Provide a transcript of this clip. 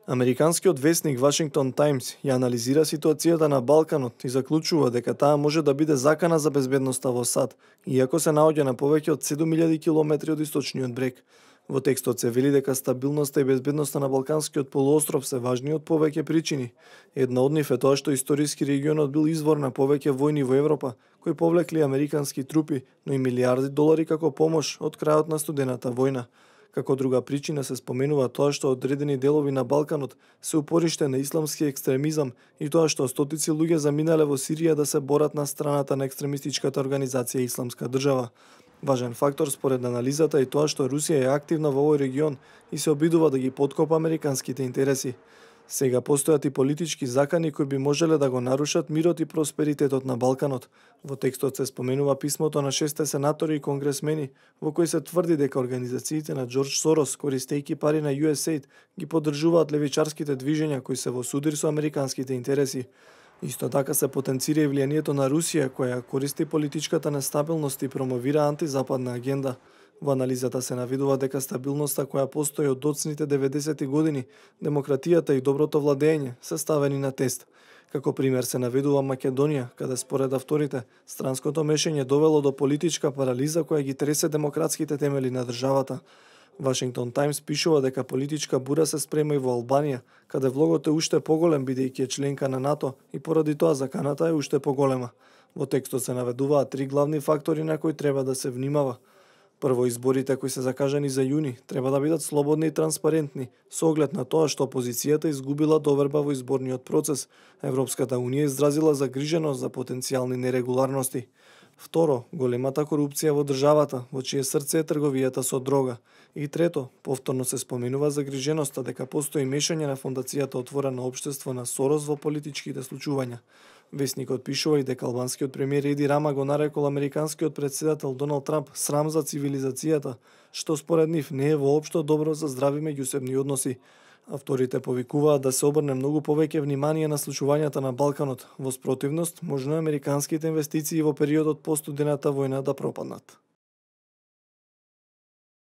Американскиот весник Вашингтон Таймс ја анализира ситуацијата на Балканот и заклучува дека таа може да биде закана за безбедноста во САД, иако се наоѓа на повеќе од 7000 километри од источниот брег. Во текстот се вели дека стабилноста и безбедноста на Балканскиот полуостров се важни од повеќе причини. Една од нив е тоа што историски регионот бил извор на повеќе војни во Европа, кои повлекли американски трупи, но и милиарди долари како помош од крајот на студената војна. Како друга причина се споменува тоа што одредени делови на Балканот се упориште на исламски екстремизам и тоа што стотици луѓе заминале во Сирија да се борат на страната на екстремистичката организација Исламска држава. Важен фактор според анализата е тоа што Русија е активна во овој регион и се обидува да ги поткопа американските интереси. Сега постојат и политички закани кои би можеле да го нарушат мирот и просперитетот на Балканот. Во текстот се споменува писмото на 6 сенатори и конгресмени, во кој се тврди дека организациите на Џорџ Сорос, користејќи пари на USAID, ги поддржуваат левичарските движења кои се во судир со американските интереси. Исто така се потенцира и влијанието на Русија, која користи политичката нестабилност и промовира антизападна агенда. Во анализата се навидува дека стабилноста која постои од доцните 90-ти години, демократијата и доброто владење се ставени на тест. Како пример се наведува Македонија, каде според авторите, странското мешање довело до политичка парализа која ги тресе демократските темели на државата. Вашингтон Таймс пишува дека политичка бура се спрема и во Албанија, каде влогот е уште поголем бидејќи е членка на НАТО и поради тоа заканата е уште поголема. Во текстот се наведуваат 3 главни фактори на кои треба да се внимава. Прво, изборите кои се закажани за јуни треба да бидат слободни и транспарентни, со оглед на тоа што опозицијата изгубила доверба во изборниот процес. Европската унија изразила загриженост за потенцијални нерегуларности. Второ, големата корупција во државата, во чие срце е трговијата со дрога. И трето, повторно се споменува загриженоста дека постои мешање на фондацијата Отворено општество на Сорос во политичките случувања. Весникот пишува и дека албанскиот премиер Еди Рама го нарекол американскиот претседател Доналд Трамп срам за цивилизацијата, што според нив не е воопшто добро за здрави меѓусебни односи. Авторите повикуваат да се обрне многу повеќе внимание на случувањата на Балканот. Во спротивност, можно американските инвестиции во периодот по студената војна да пропаднат.